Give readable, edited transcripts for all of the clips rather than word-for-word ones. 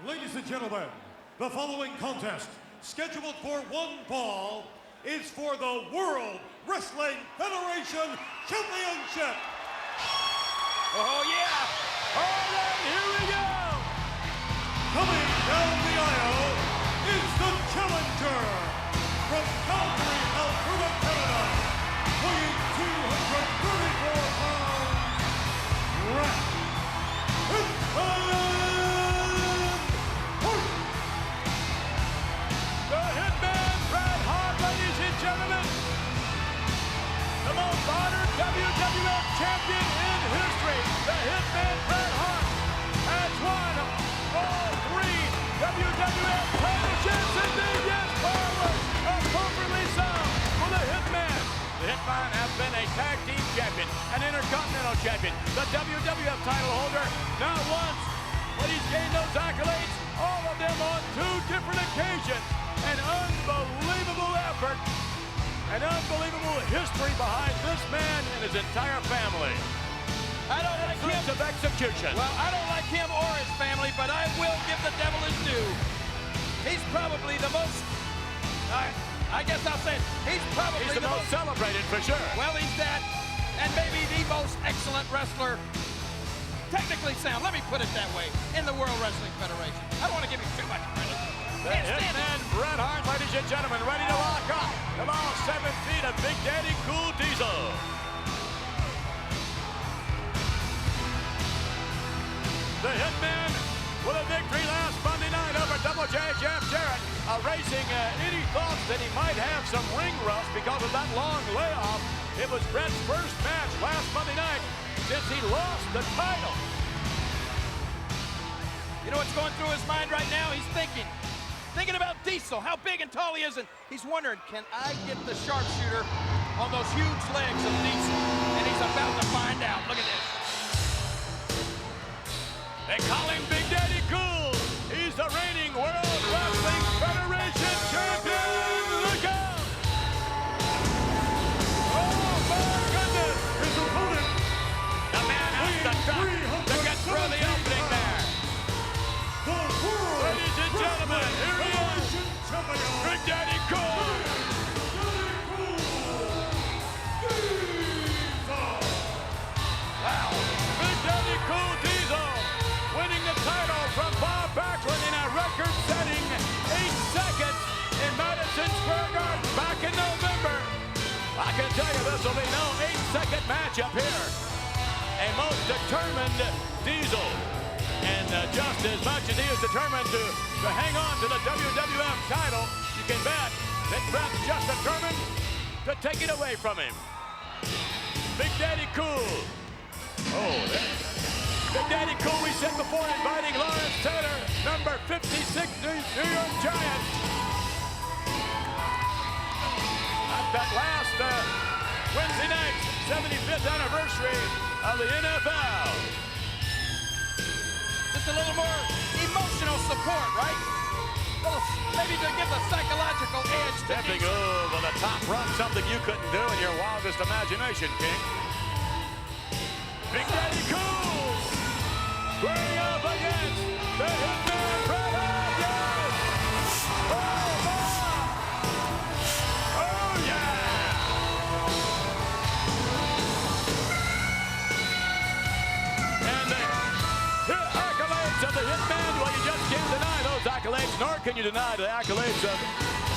Ladies and gentlemen, the following contest, scheduled for one fall, is for the World Wrestling Federation Championship. Oh, yeah. All right, here we go. Coming down the aisle is the challenger from Calgary, Alberta, Canada, weighing 234 pounds, Bret Hitman Hart. The Hitman Bret Hart, ladies and gentlemen. The most honored WWF champion in history. The Hitman Bret Hart has won all three WWF championships in the yes forward. Appropriately so for the Hitman. The Hitman has been a tag team champion, an intercontinental champion, the WWF title holder, not once, but he's gained those accolades, all of them on two different occasions. An unbelievable effort, an unbelievable history behind this man and his entire family. I don't like him. Of execution. Well, I don't like him or his family, but I will give the devil his due. He's probably the most, I guess I'll say it, he's probably the most celebrated for sure. Well, he's that, and maybe the most excellent wrestler, technically sound, let me put it that way, in the World Wrestling Federation. I don't want to give him too much credit. The Hitman Bret Hart, ladies and gentlemen, ready to lock up the ball 7 feet of Big Daddy Cool Diesel. The Hitman with a victory last Monday night over Double J Jeff Jarrett, erasing any thoughts that he might have some ring rust because of that long layoff. It was Bret's first match last Monday night since he lost the title. You know what's going through his mind right now? He's thinking about Diesel, how big and tall he is, and he's wondering, can I get the sharpshooter on those huge legs of Diesel? And he's about to find out. Look at this. They call him Big Daddy Cool. He's the reigning World Wrestling Federation champion. Look out! Oh my goodness! His opponent, The man has the duck to get through the opening there. the World Ladies and gentlemen, here he is, Federation Champion, Big Daddy Cool. Wow, Big Daddy Cool Diesel winning the title from Bob Backlund in a record-setting 8 seconds in Madison Square Garden back in November. I can tell you this will be no 8-second matchup here. A most determined Diesel. And just as much as he is determined to hang on to the WWF title, you can bet that Bret's just determined to take it away from him. Big Daddy Cool. Oh, Big Daddy Cool, we said before, inviting Lawrence Taylor, number 56, New York Giants. At that last Wednesday night, 75th anniversary of the NFL. Just a little more emotional support, right? Well, maybe to give the psychological edge to Stepping Diesel. over the top run, something you couldn't do in your wildest imagination, King. Big Daddy Cool, squaring up against the Hitman Bret Hart. Yes! Oh, my! Oh, yeah! And the accolades of the Hitman, well, you just can't deny those accolades, nor can you deny the accolades of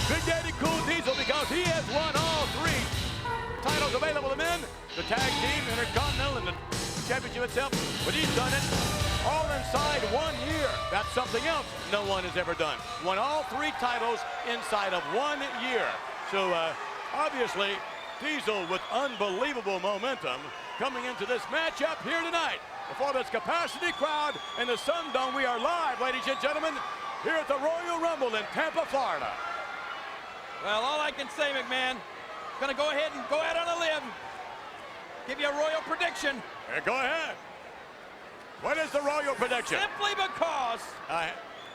Big Daddy Cool Diesel, because he has won all three titles available to men, the tag team, intercontinental, and the championship itself, but he's done it all inside 1 year. That's something else no one has ever done. Won all three titles inside of 1 year. So obviously, Diesel with unbelievable momentum coming into this matchup here tonight. Before this capacity crowd in the Sun Dome, we are live, ladies and gentlemen, here at the Royal Rumble in Tampa, Florida. Well, all I can say, McMahon, gonna go ahead and go out on a limb. Give you a royal prediction. Go ahead. What is the royal prediction? Simply because.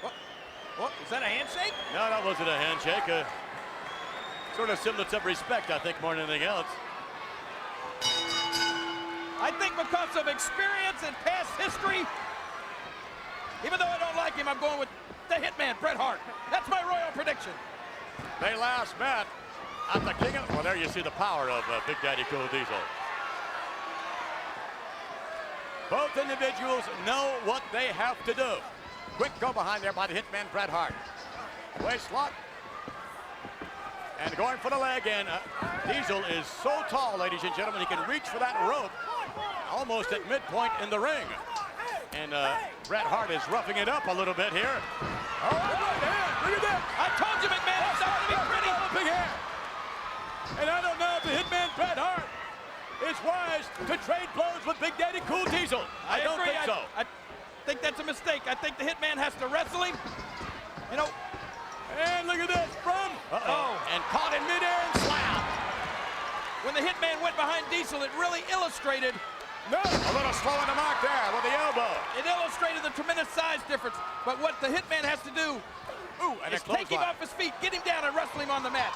What? Is that a handshake? No, that wasn't a handshake. Sort of semblance of respect, I think, more than anything else. I think because of experience and past history, even though I don't like him, I'm going with the Hitman, Bret Hart. That's my royal prediction. They last met at the King of... Well, there you see the power of Big Daddy Cool Diesel. Both individuals know what they have to do. Quick go behind there by the Hitman, Bret Hart. Waist lock. And going for the leg, and Diesel is so tall, ladies and gentlemen, he can reach for that rope almost at midpoint in the ring. And Bret Hart is roughing it up a little bit here. Oh, right hand. Look at that. I told you, McMahon, it's not going to be pretty. Big hand. And I don't know if the Hitman, Bret Hart, is wise to trade blows with Big Daddy Cool Diesel. I don't agree. think so. I think that's a mistake. I think the Hitman has to wrestle him. You know. And look at this from. And caught in midair and slam. When the Hitman went behind Diesel, it really illustrated. No, a little slow on the mark there with the elbow. It illustrated the tremendous size difference. But what the Hitman has to do is take him off his feet, get him down, and wrestle him on the mat.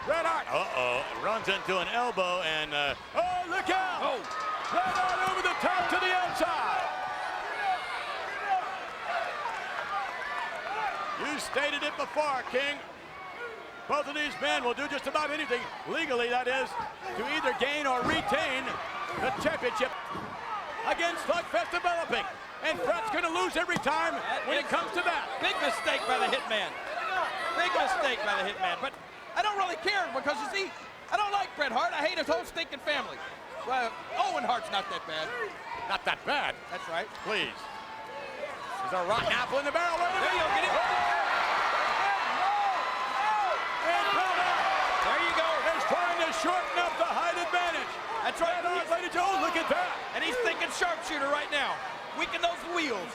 Bret Hart, runs into an elbow, and look out! Bret Hart over the top to the outside. You stated it before, King. Both of these men will do just about anything, legally that is, to either gain or retain the championship. Again, slugfest developing, and Bret's going to lose every time when it comes to that. Big mistake by the Hitman. Big mistake by the Hitman. But I don't really care because, you see, I don't like Bret Hart. I hate his whole stinking family. Well, Owen Hart's not that bad. Not that bad. That's right. Please. There's a rotten apple in the barrel. Wait a minute. There you go. Get him. And Bret Hart, There you go. is trying to shorten up the height advantage. That's right. Bret Hart, ladies and gentlemen, look at that. And he's thinking sharpshooter right now. Weaken those wheels.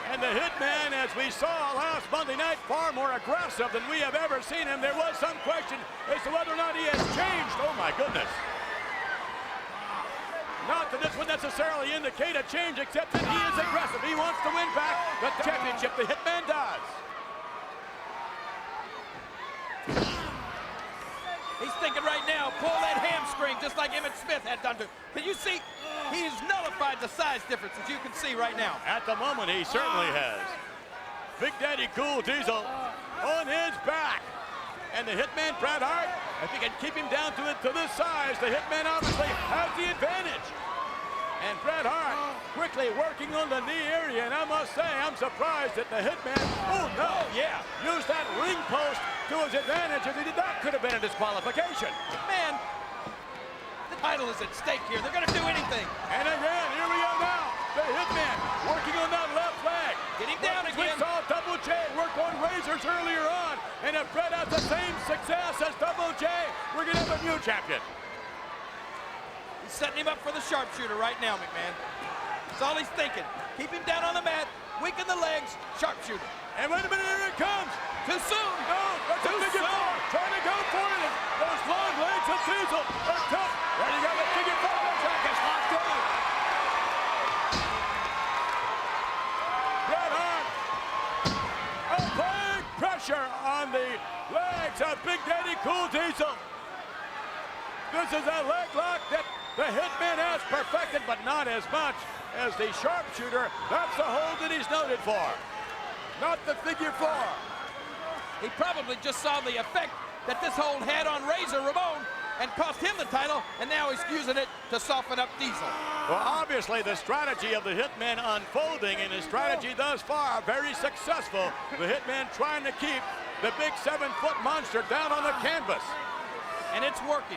And the Hitman, as we saw last Monday night, far more aggressive than we have ever seen him. There was some question as to whether or not he has changed. Oh, my goodness. Not that this would necessarily indicate a change, except that he is aggressive. He wants to win back the championship. The Hitman does. He's thinking right now, pull that hamstring just like Emmett Smith had done to him. Can you see? He's nullified the size difference, as you can see right now. At the moment, he certainly has. Big Daddy Cool Diesel on his back. And the Hitman, Bret Hart, if he can keep him down to this size, the Hitman obviously has the advantage. And Bret Hart quickly working on the knee area, and I must say, I'm surprised that the Hitman, used that ring post to his advantage. If he did that, could have been a disqualification. Man, the title is at stake here. They're going to do anything. And again, here we go now. The Hitman working on that left leg. Get him down again. We saw Double J work on razors earlier on. And if Bret has the same success as Double J, we're going to have a new champion. He's setting him up for the sharpshooter right now, McMahon. That's all he's thinking. Keep him down on the mat, weaken the legs, sharpshooter. And wait a minute, here it comes. Too soon. No, that's a figure four. Trying to go for it. And those long legs of Diesel are tough. There you go, the figure four. The track is locked in. Bret Hart applying pressure on the legs of Big Daddy Cool Diesel. This is a leg lock that the Hitman has perfected, but not as much as the sharpshooter. That's the hold that he's noted for. Not the figure four. He probably just saw the effect that this hold had on Razor Ramon and cost him the title, and now he's using it to soften up Diesel. Well, obviously, the strategy of the Hitman unfolding, and his strategy thus far very successful. The Hitman trying to keep the big 7-foot monster down on the canvas. And it's working.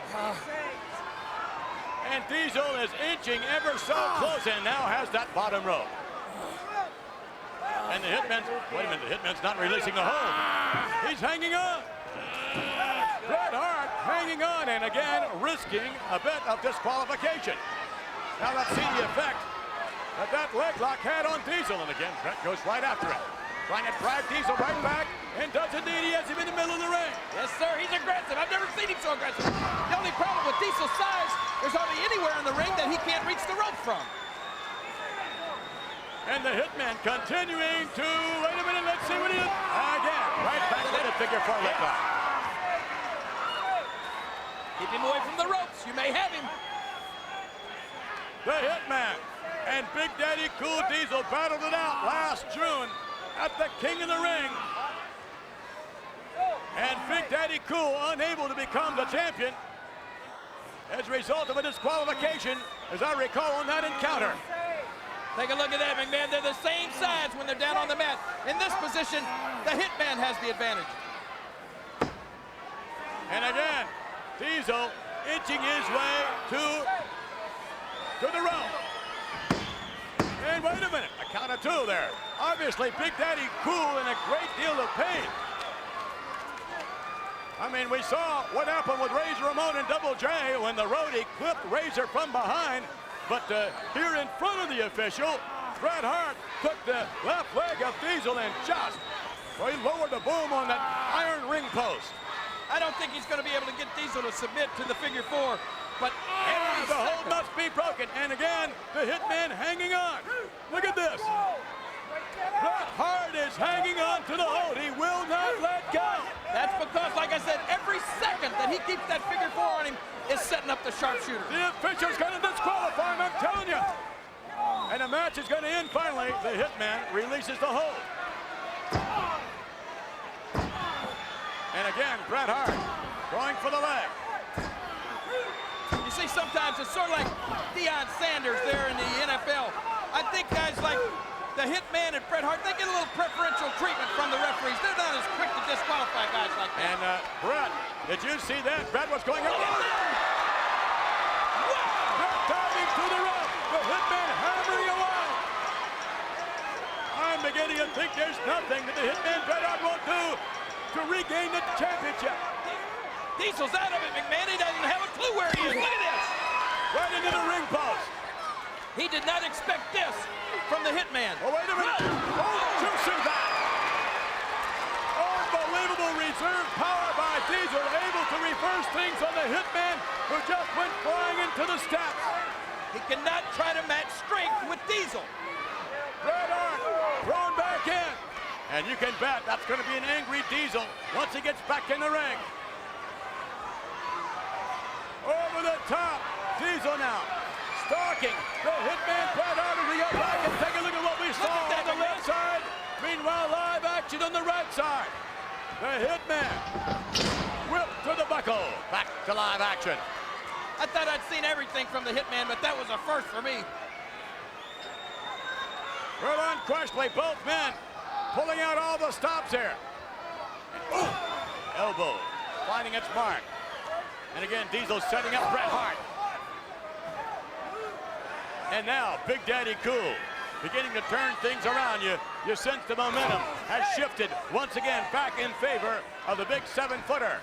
And Diesel is inching ever so close and now has that bottom rope. And the Hitman's, wait a minute, the Hitman's not releasing the hold. He's hanging on. Bret Hart hanging on and again risking a bit of disqualification. Now let's see the effect that leg lock had on Diesel. And again, Bret goes right after it. Trying to drag Diesel right back, and does indeed. He has him in the middle of the ring. Yes, sir, he's aggressive. I've never seen him so aggressive. The only problem with Diesel's size, there's hardly anywhere in the ring that he can't reach the rope from. And the Hitman continuing to, wait a minute, let's see what he is. Again, right back to the figure four leg lock. Keep him away from the ropes. You may have him. The Hitman and Big Daddy Cool Diesel battled it out last June at the King of the Ring. And Big Daddy Cool unable to become the champion as a result of a disqualification, as I recall on that encounter. Take a look at that, McMahon. They're the same size when they're down on the mat. In this position, the Hitman has the advantage. And again, Diesel inching his way to the rope. And wait a minute, a count of two there. Obviously, Big Daddy Cool in a great deal of pain. I mean, we saw what happened with Razor Ramon and Double J when the Roadie clipped Razor from behind. But here in front of the official, Bret Hart took the left leg of Diesel and just, well, he lowered the boom on that iron ring post. I don't think he's going to be able to get Diesel to submit to the figure four, but And the hold must be broken. And again, the Hitman hanging on. Look at this. Bret Hart is hanging on to the hold. He will not let go. that's because, like I said, every second that he keeps that figure four on him is setting up the sharpshooter. The official's going to disqualify him, I'm telling you. And the match is going to end finally. The Hitman releases the hold. And again, Bret Hart going for the leg. You see, sometimes it's sort of like Deion Sanders there in the NFL. I think guys like the Hitman and Bret Hart, they get a little preferential treatment from the referees. They're not as quick to disqualify guys like that. And Bret, did you see that? Bret was going up. Bret diving to the rope. The Hitman hammering away. I'm beginning to think there's nothing that the Hitman Bret Hart won't do to regain the championship. Diesel's out of it, McMahon. He doesn't have a clue where he is. Look at this. Right into the ring post. He did not expect this from the Hitman. Oh, wait a minute. Oh, juicy that. Unbelievable reserve power by Diesel, able to reverse things on the Hitman, who just went flying into the steps. He cannot try to match strength with Diesel. Bret Hart thrown back in. And you can bet that's going to be an angry Diesel once he gets back in the ring. Over the top, Diesel now stalking the Hitman Bret Hart as we go back and take a look at what we saw on the left side. Meanwhile, live action on the right side. The Hitman whipped to the buckle. Back to live action. I thought I'd seen everything from the Hitman, but that was a first for me. Well, unquestionably, both men pulling out all the stops here. Ooh. Elbow finding its mark. And again, Diesel setting up Bret Hart. And now, Big Daddy Cool beginning to turn things around. You sense the momentum has shifted once again back in favor of the big 7-footer.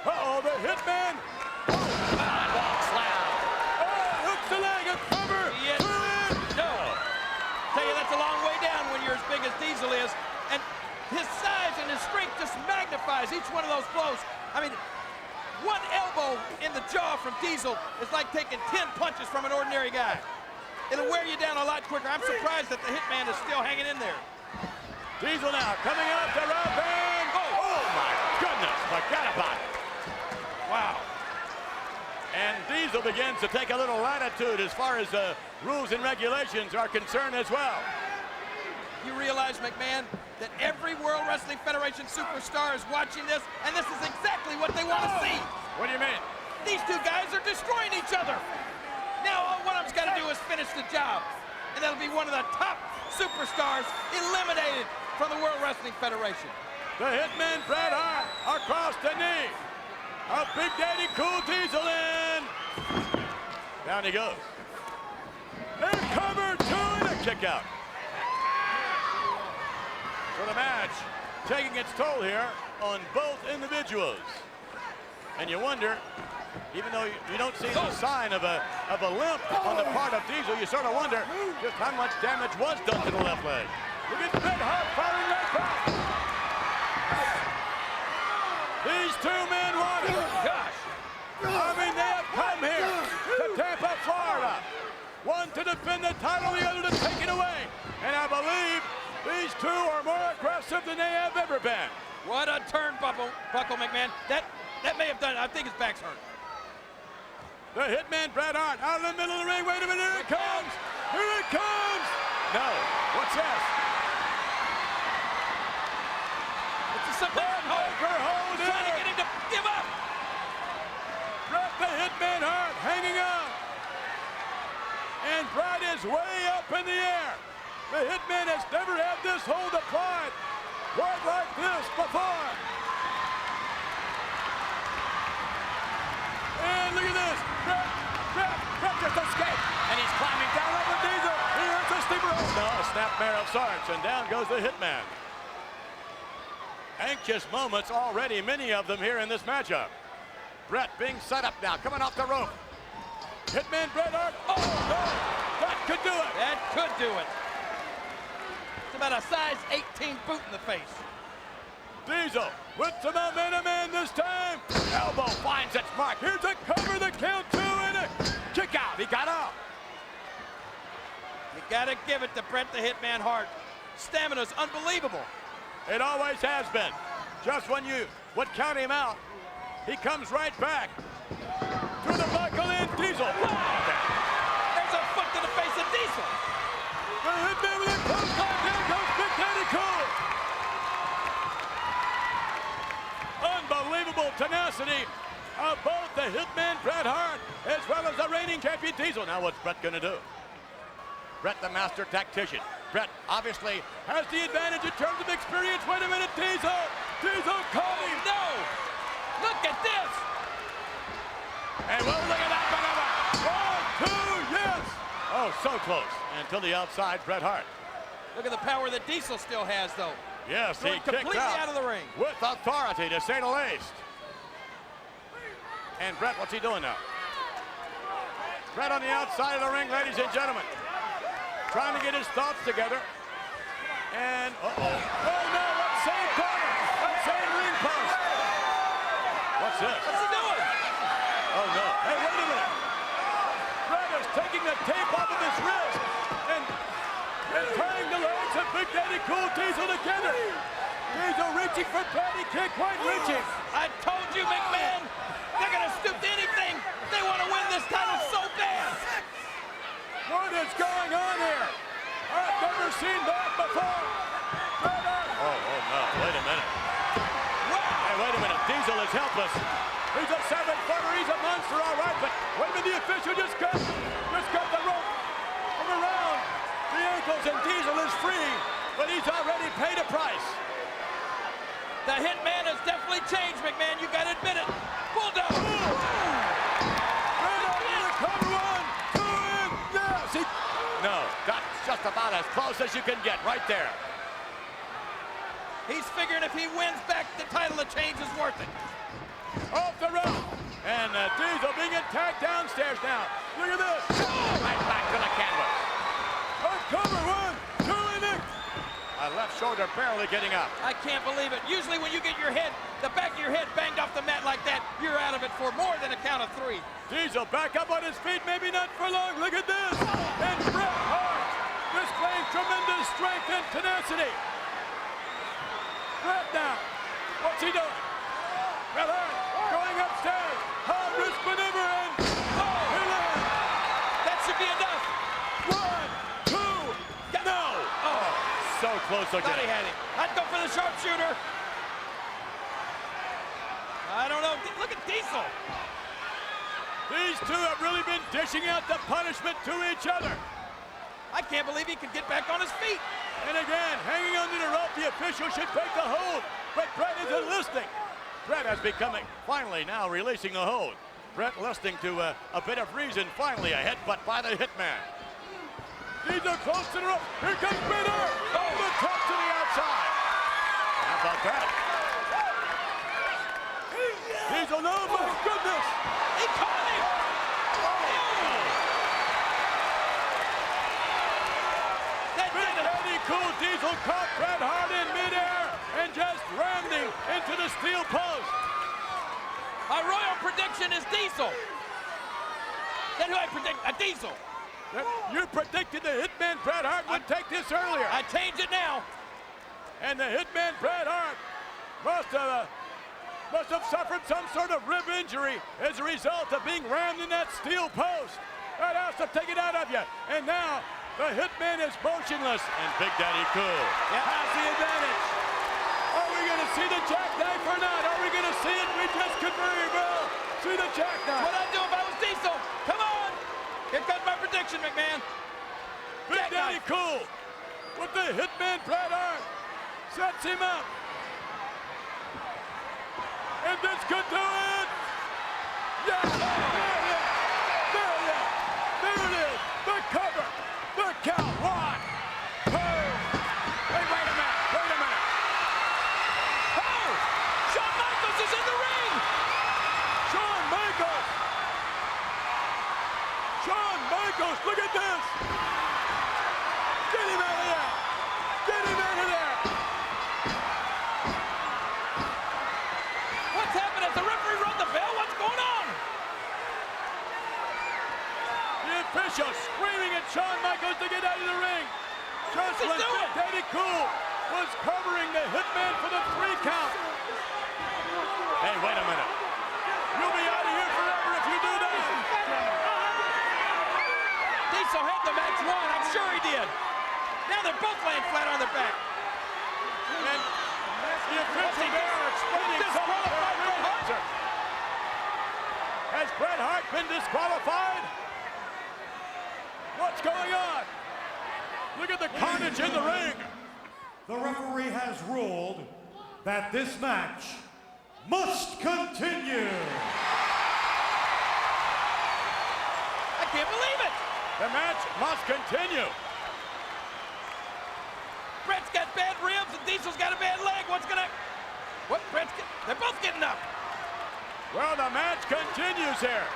Uh-oh, the Hitman. Sidewalk slam. Oh, hooks the leg, a cover. Yes. No. Tell you, that's a long way down when you're as big as Diesel is. And his size and his strength just magnifies each one of those blows. I mean, one elbow in the jaw from Diesel is like taking 10 punches from an ordinary guy. It'll wear you down a lot quicker. I'm surprised that the Hitman is still hanging in there. Diesel now coming out the rope and oh my goodness, forgot about it. Wow. And Diesel begins to take a little latitude as far as rules and regulations are concerned as well. You realize, McMahon, that every World Wrestling Federation superstar is watching this, and this is exactly what they want to see. What do you mean? These two guys are destroying each other. Now all one of them's got to do is finish the job, and that'll be one of the top superstars eliminated from the World Wrestling Federation. The Hitman Bret Hart across the knee. A Big Daddy Cool Diesel in. Down he goes. And cover two and a kick out. So the match taking its toll here on both individuals. And you wonder, even though you don't see the sign of a limp on the part of Diesel, you sort of wonder just how much damage was done to the left leg. Look at Bret Hart firing right back. These two men want it. Gosh. I mean, they have come here to Tampa, Florida. One to defend the title, the other to take it away. And I believe these two are more aggressive than they have ever been. What a turnbuckle, McMahon. That may have done it. I think his back's hurt. The Hitman Bret Hart out in the middle of the ring. Wait a minute, here it comes. Here it comes. No. What's this? It's a submission hold. Hold He's trying to get him to give up. Bret the Hitman Hart hanging out. And Bret is way up in the air. The Hitman has never had this hold applied quite like this before. And look at this. Bret just escaped. And he's climbing down over Diesel. Here's a steeper. No, a snapmare of sorts. And down goes the Hitman. Anxious moments already, many of them here in this matchup. Bret being set up now, coming off the rope. Hitman Bret Hart. Oh, no. That could do it. That could do it. It's about a size 18 boot in the face. Diesel with some momentum in this time. Elbow finds its mark. Here's a cover, the count, 2, and a kick out. He got out. You gotta give it to Bret the Hitman Hart. Stamina's unbelievable. It always has been. Just when you would count him out, he comes right back. Through the buckle in, Diesel. There's a foot to the face of Diesel. The Hitman with a close line. There goes Big Daddy Cool. Unbelievable tenacity of both the Hitman Bret Hart as well as the reigning champion Diesel. Now what's Bret gonna do? Bret the master tactician. Bret obviously has the advantage in terms of experience. Wait a minute, Diesel! Diesel caught him! No! Look at this! And well, look at that maneuver! 1, 2, yes! Oh, so close. And to the outside, Bret Hart. Look at the power that Diesel still has, though. Yes, he Going kicked completely out of the ring. with authority, to say the least. And Bret, what's he doing now? Bret on the outside of the ring, ladies and gentlemen. Trying to get his thoughts together. And, oh no, that same corner, that same ring post. What's this? What's he doing? Oh no, hey, wait a minute. Bret is taking the tape off of his wrist and tying the legs of Big Daddy Cool Diesel together. Diesel reaching for Bret, he can't quite reach him. I told you, McMahon, they're gonna stoop to anything. They want to win this title so bad. What is going on here? I've never seen that before. Oh no, wait a minute. Hey, wait a minute, Diesel is helpless. He's a 7-footer, he's a monster, all right, but wait a minute, the official just cut the rope from around the ankles, and Diesel is free, but he's already paid a price. The Hitman has definitely changed, McMahon. You gotta admit it. Bulldog. No, that's just about as close as you can get right there. He's figuring if he wins back the title, the change is worth it. Off the rope. And Diesel being attacked downstairs now. Look at this. Right back to the canvas. A cover, 1, 2, and a... left shoulder barely getting up. I can't believe it. Usually when you get your head, the back of your head banged off the mat like that, you're out of it for more than a count of 3. Diesel back up on his feet, maybe not for long. Look at this. And Bret Hart displaying tremendous strength and tenacity. Bret now. What's he doing? Bret Hart going upstairs. Hard risk maneuver and he lands. That should be enough. 1, 2, no. Oh, So close again. thought he had him. I'd go for the sharpshooter. I don't know. Look at Diesel. These two have really been dishing out the punishment to each other. I can't believe he could get back on his feet. And again, hanging under the rope, the official should break the hold, but Bret isn't listening. Bret has becoming, finally now releasing the hold. Bret listening to a bit of reason, finally a headbutt by the Hitman. Diesel close to the rope, here comes Bret Hart, over the top to the outside. How about that? Diesel, no, my goodness! He caught him. That did it. Daddy Cool Diesel caught Bret Hart in midair and just rammed him into the steel post. My royal prediction is Diesel. Then who I predict? A Diesel. You predicted the Hitman Bret Hart would take this earlier. I change it now. And the Hitman Bret Hart must have suffered some sort of rib injury as a result of being rammed in that steel post. That has to take it out of you. And now The Hitman is motionless, and Big Daddy Cool has the advantage. Are we going to see the jackknife or not? Are we going to see it? We just could very well see the jackknife. What I'd do if I was Diesel. Come on. Here comes my prediction, McMahon. Big Daddy Cool with the Hitman Bret Hart sets him up. And this could do it. Yes. There it is. The cover. The count. 1, 2. Hey, wait a minute. Oh! Shawn Michaels is in the ring! Shawn Michaels, look at this. Get him out of there. What's happening? Has the referee rung the bell? What's going on? The official screaming at Shawn Michaels to get out of the ring. Just when Big Daddy Cool was covering the Hitman for the 3 count. Hey, wait a minute. You'll be out of here forever if you do that. Diesel had the match won. I'm sure he did. Now they're both laying flat on their back. And the official there explaining something to Bret Hart. Has Bret Hart been disqualified? What's going on? Look at the carnage in the ring. The referee has ruled that this match must continue. I can't believe it. The match must continue. Bret's got bad ribs and Diesel's got a bad leg. What's gonna... What? They're both getting up. Well, the match continues here.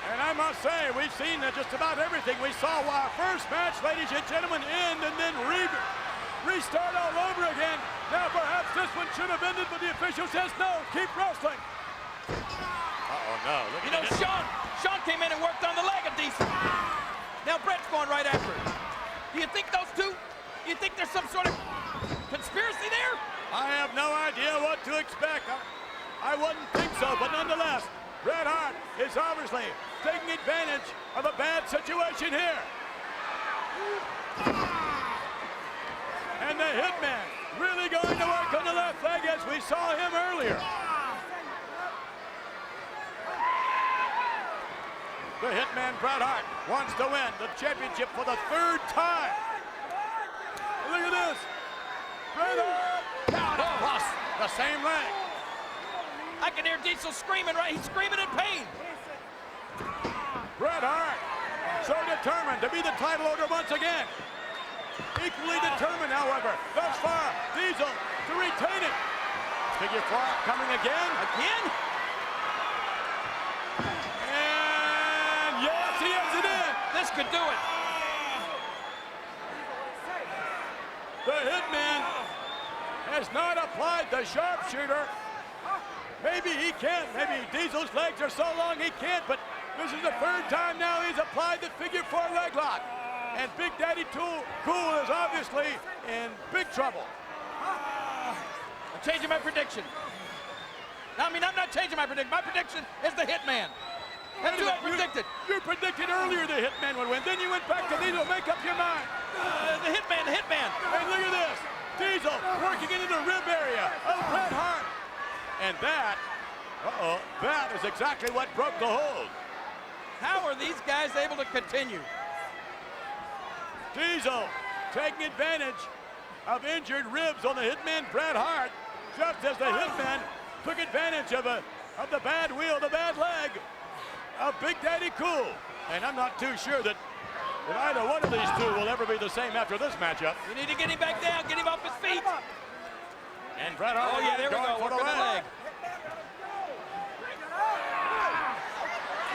And I must say, we've seen just about everything. We saw our first match, ladies and gentlemen, end and then restart all over again. Now perhaps this one should have ended, but the official says no, keep wrestling. Uh-oh, no. You know, Shawn came in and worked on the leg of Diesel. Now Bret's going right after it. Do you think those two, do you think there's some sort of conspiracy there? I have no idea what to expect. I wouldn't think so, but nonetheless, Bret Hart is obviously taking advantage of a bad situation here. And the Hitman really going to work on the left leg as we saw him earlier. The Hitman Bret Hart wants to win the championship for the 3rd time. Look at this. Bret Hart plus the same leg. I can hear Diesel screaming, right? He's screaming in pain. Bret Hart, so determined to be the title holder once again. Equally determined, however, thus far, Diesel to retain it. Figure 4 coming again. Again? And yes, he has it in. This could do it. The Hitman has not applied the sharpshooter. Maybe he can't. Maybe Diesel's legs are so long he can't, but this is the 3rd time now he's applied the figure 4 leg lock. And Big Daddy Cool is obviously in big trouble. I'm changing my prediction. I mean, I'm not changing my prediction. My prediction is the Hitman. That's who I predicted. You predicted earlier the Hitman would win. Then you went back to Diesel. Make up your mind. The Hitman. Hey, look at this. Diesel working into the rib area of Bret Hart. And that is exactly what broke the hold. How are these guys able to continue? Diesel taking advantage of injured ribs on the Hitman Bret Hart, just as the Hitman took advantage of the bad wheel, the bad leg of Big Daddy Cool. And I'm not too sure that either one of these two will ever be the same after this matchup. You need to get him back down, get him off his feet. And Bret Hart there we go, for the working the leg. leg.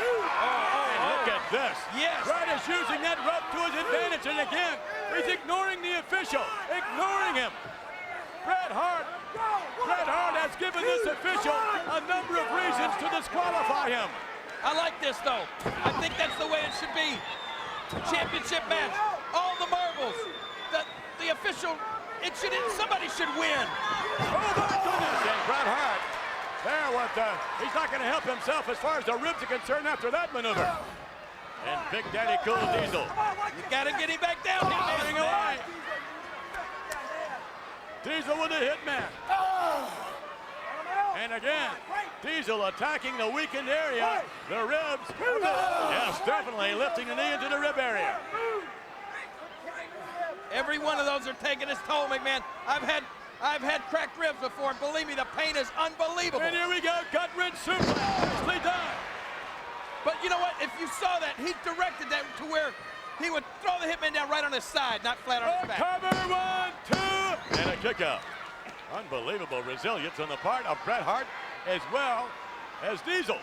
And look at this. Yes. Bret is using that rub to his advantage, and again, he's ignoring the official, ignoring him. Bret Hart has given this official a number of reasons to disqualify him. I like this, though. I think that's the way it should be. Championship match, all the marbles, the official, somebody should win. Oh my goodness, and Bret Hart, he's not going to help himself as far as the ribs are concerned after that maneuver. And Big Daddy Cool Diesel. You gotta get him back down. Firing away. Diesel with the Hitman. And again, Diesel attacking the weakened area, the ribs. Yes, definitely lifting the knee into the rib area. Every one of those are taking its toll, McMahon. I've had cracked ribs before, and believe me, the pain is unbelievable. And here we go, gut wrench suplex. Nicely done. But you know what? If you saw that, he directed that to where he would throw the Hitman down right on his side, not flat on his back. Cover, 1, 2, and a kick out. Unbelievable resilience on the part of Bret Hart as well as Diesel.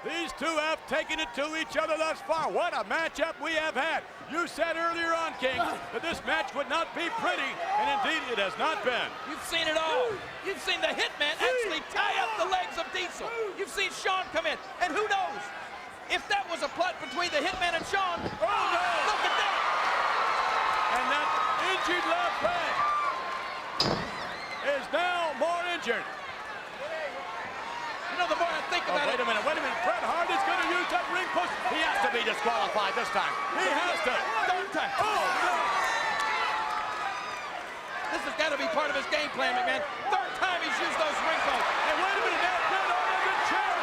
These two have taken it to each other thus far. What a matchup we have had. You said earlier on, King, that this match would not be pretty, and indeed it has not been. You've seen it all. You've seen the Hitman actually tie up the legs of Diesel. You've seen Shawn come in, and who knows? If that was a plot between the Hitman and Shawn, Oh, no! look at that! And that injured left leg is now more injured. You know, the more I think Oh, about wait a minute. Bret Hart is going to use that ring post. He has to be disqualified this time. He has to. third time. Oh, no! This has got to be part of his game plan, McMahon. Third time he's used those ring posts. And wait a minute, now Bret Hart on the chair.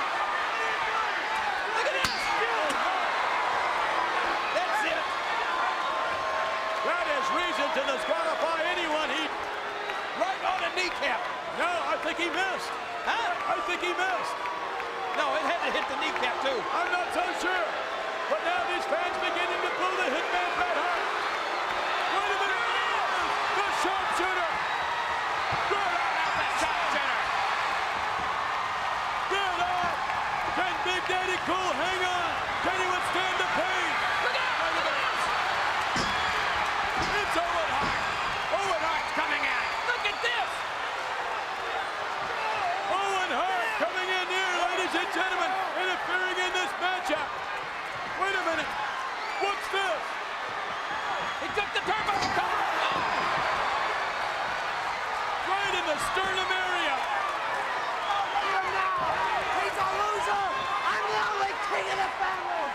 Look at this! That's it. That is reason to disqualify anyone. Right on the kneecap. No, I think he missed. Huh? I think he missed. No, it had to hit the kneecap, too. I'm not so sure. But now these fans beginning to boo the Hitman Bret Hart. Wait a minute. The sharpshooter. Good off the sharpshooter. Good off. Can Big Daddy Cool hang on? Can he withstand the pain? Look out! Look at this! It's Owen Hart. Owen Hart's coming in. Look at this! Owen Hart coming in here, ladies and gentlemen, interfering in this matchup. Wait a minute. What's this? He took the turnbuckle. Right in the sternum area. He's a loser! I'm the only king of the family!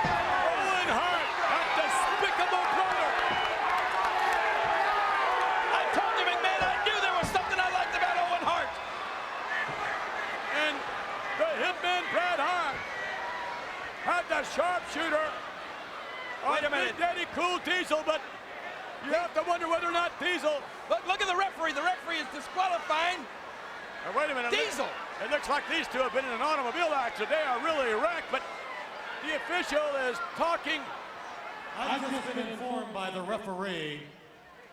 Owen Hart, that despicable brother. I told you, McMahon, I knew there was something I liked about Owen Hart. And the Hitman Bret Hart had the sharpshooter Wait a on minute. Big Daddy Cool Diesel, but you have to wonder whether or not Diesel. Look at the referee. The referee is disqualifying Now, wait a minute. Diesel. It looks like these two have been in an automobile accident. They are really wrecked, but the official is talking. I've just been informed by the referee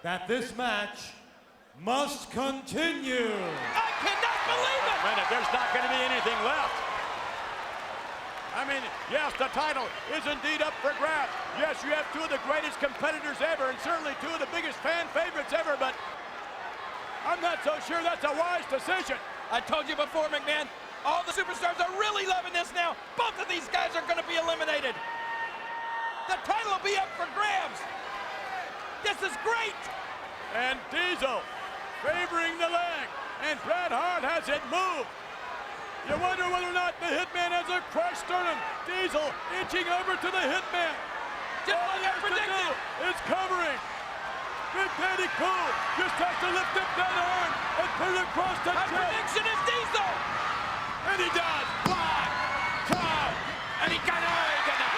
that this match must continue. I cannot believe it. Wait a minute, there's not going to be anything left. I mean, yes, the title is indeed up for grabs. Yes, you have two of the greatest competitors ever, and certainly two of the biggest fan favorites ever, but I'm not so sure that's a wise decision. I told you before, McMahon, all the superstars are really loving this now. Both of these guys are going to be eliminated. The title will be up for grabs. This is great. And Diesel favoring the leg, and Bret Hart has it moved. You wonder whether or not the Hitman has a crushed sternum. Diesel inching over to the Hitman. Just All like he I has to predicted. do is covering. Big Daddy Cool just has to lift up that arm and put it across the My chest. prediction is Diesel. And he does. 1, 2, and he got it. Oh, he did not.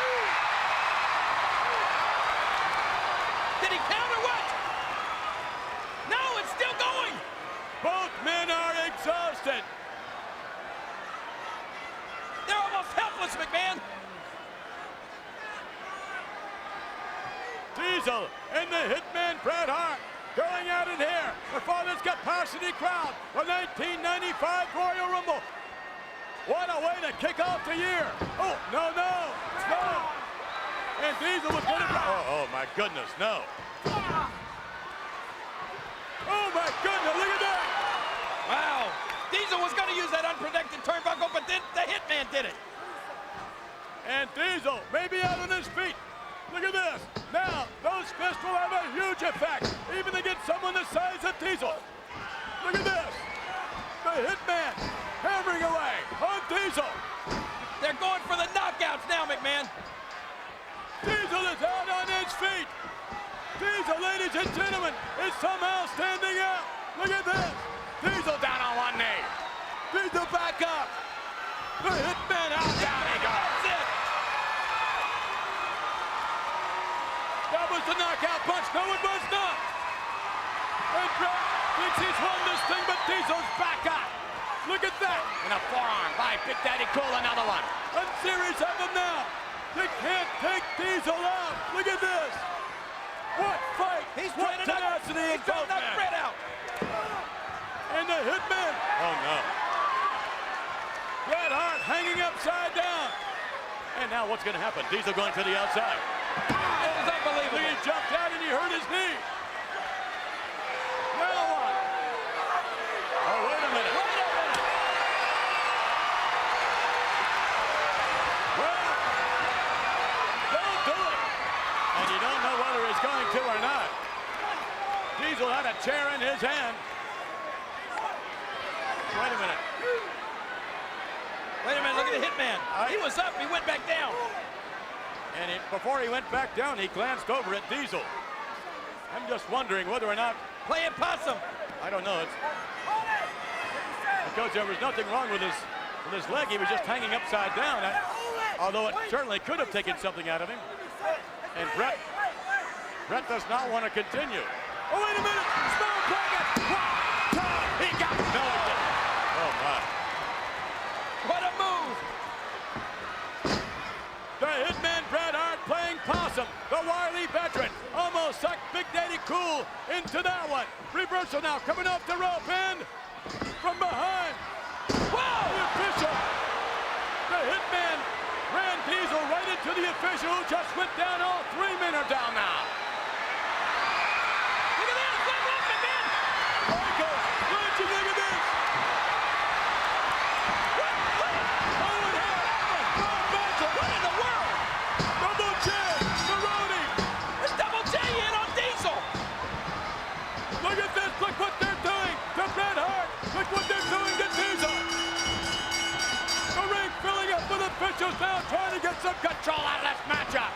Did he count or what? No, it's still going. Both men are exhausted. They're almost helpless, McMahon. Diesel and the Hitman Bret Hart going at it here before this capacity crowd. The 1995 Royal Rumble. What a way to kick off the year. Oh, no. And Diesel was going to... Oh, my goodness, no. Oh, my goodness, look at that. Wow. Diesel was going to use that unprotected turnbuckle, but then the Hitman did it. And Diesel may be out on his feet. Look at this. Now, those fists will have a huge effect, even against someone the size of Diesel. Look at this. The Hitman hammering away on Diesel. They're going for the knockouts now, McMahon. Hitman. Diesel is out on his feet. Diesel, ladies and gentlemen, is somehow standing up. Look at this. Diesel down on one knee. Diesel back up. The Hitman out. Down he goes. That's it. That was the knockout punch. No, it was not. And Bret thinks he's won this thing, but Diesel's back up. Look at that. And a forearm by Big Daddy Cool, another one. A series of them now. They can't take Diesel out. Look at this. What fight. He's what trying to knock Bret out. And the Hitman. Oh, no. Bret Hart hanging upside down. And now what's going to happen? Diesel going to the outside. It was unbelievable. He jumped out and he hurt his knee. Now what? Oh, wait a minute. Well, don't do it. And you don't know whether he's going to or not. Diesel had a chair in his hand. Wait a minute. Wait a minute, look at the Hitman. He was up, he went back down. And before he went back down, he glanced over at Diesel. I'm just wondering whether or not... Playing possum. I don't know. It's because there was nothing wrong with his leg. He was just hanging upside down. Although it certainly could have taken something out of him. And Bret does not want to continue. Oh, wait a minute. Small bracket. He got it. No, he didn't. Oh, my. What a move. The Hitman Bret Hart playing possum. The wily veteran almost sucked Big Daddy Cool into that one. Reversal now coming off the rope and from behind. Whoa! The official. The Hitman ran Diesel right into the official who just went down. All three men are down now. Look at this. Look at this, man. Michaels lynching. Look at this. What in the world? Double J. Maroni. It's Double J in on Diesel. Look at this. Look what they're doing to Bret Hart. Look what they're doing to Diesel. The ring filling up with officials now trying to get some control out of this matchup.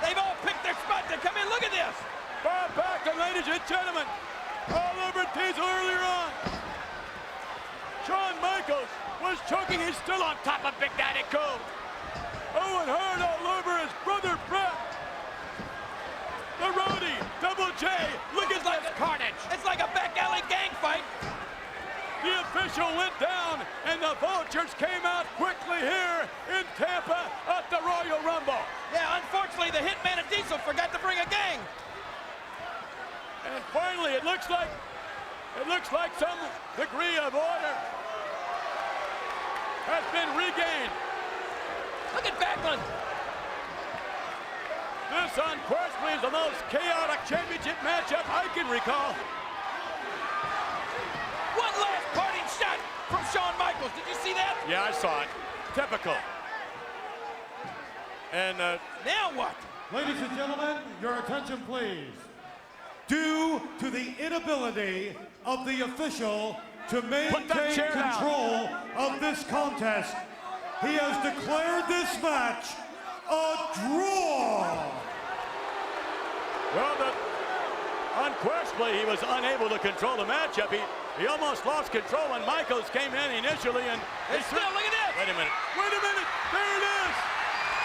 They've all picked their spot to come in. Look at this. Bob Backlund, ladies and gentlemen. All over Diesel earlier on. Shawn Michaels was choking. He's still on top of Big Daddy Cool. Owen Hart all over his brother Bret. The Roadie, Double J. Look at this carnage. It's like a back alley gang fight. The official went down, and the Vultures came out quickly here in Tampa at the Royal Rumble. Yeah, unfortunately, the Hitman and Diesel forgot to bring a gang. And finally, it looks like some degree of order has been regained. Look at Backlund. This unquestionably is the most chaotic championship matchup I can recall. One last parting shot from Shawn Michaels. Did you see that? Yeah, I saw it. Typical. And now what? Ladies and gentlemen, your attention please. Due to the inability of the official to maintain control of this contest, he has declared this match a draw. well, unquestionably, he was unable to control the matchup. He almost lost control when Michaels came in initially, and It's still, look at this. Wait a minute. Wait a minute. There it is.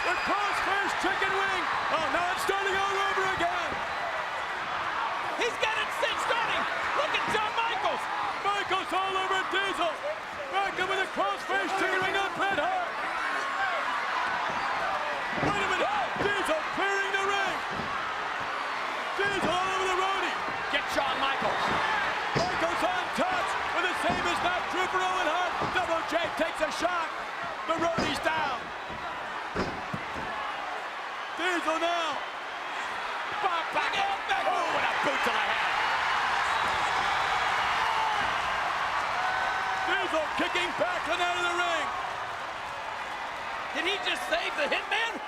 The crossface chicken wing. Oh, now it's starting all over again. He's got it starting. Look at Shawn Michaels. Michaels all over Diesel. Back up with a crossface chicken wing on Bret Hart. Wait a minute. Diesel clearing the ring. Diesel all over the Roadie. Get Shawn Michaels. Michaels untouched, but the same is not true for Owen Hart. Double J takes a shot. The Roadie's down. Diesel now. Back out, back. Oh, what a boot to the head. Diesel kicking Backlund out of the ring. Did he just save the Hitman?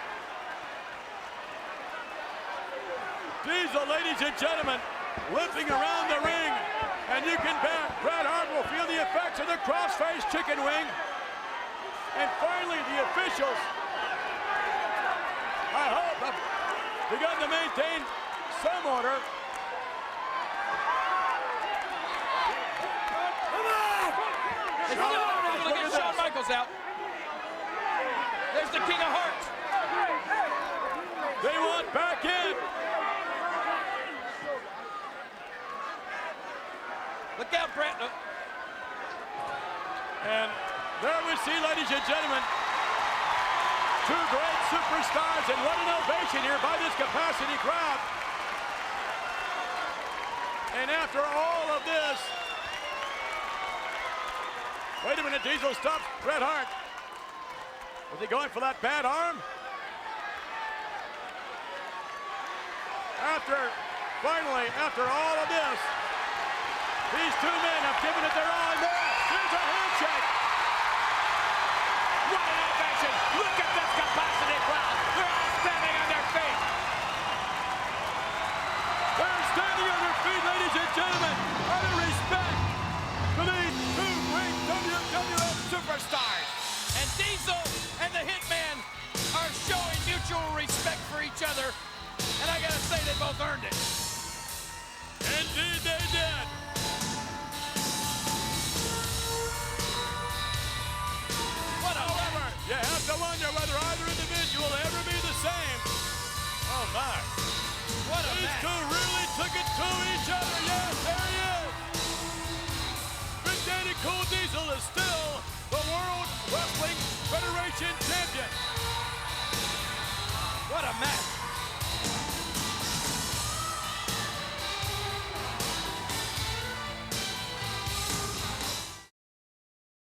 Diesel, ladies and gentlemen, limping around the ring. And you can bet Bret Hart will feel the effects of the crossface chicken wing. And finally, the official officials, I hope, have begun to maintain some order. Able to get Shawn Michaels out. There's the King of Hearts. They want back in. Look out, Brett. And there we see, ladies and gentlemen, two great superstars, and what an ovation here by this capacity crowd. And after all of this, wait a minute, Diesel stops Bret Hart. Was he going for that bad arm? Finally, after all of this, these two men have given it their all. Here's a handshake. What an ovation! Look at this capacity crowd! They're all standing on their feet! They're standing on their feet, ladies and gentlemen, out of respect for these two great WWF superstars. And Diesel and the Hitman are showing mutual respect for each other. And I gotta say, they both earned it. Indeed they did. However, you have to wonder whether either individual will ever be the same. Oh my. What a These match. two really took it to each other. Yes, there he is. Big Daddy Cool Diesel is still the World Wrestling Federation champion. What a match.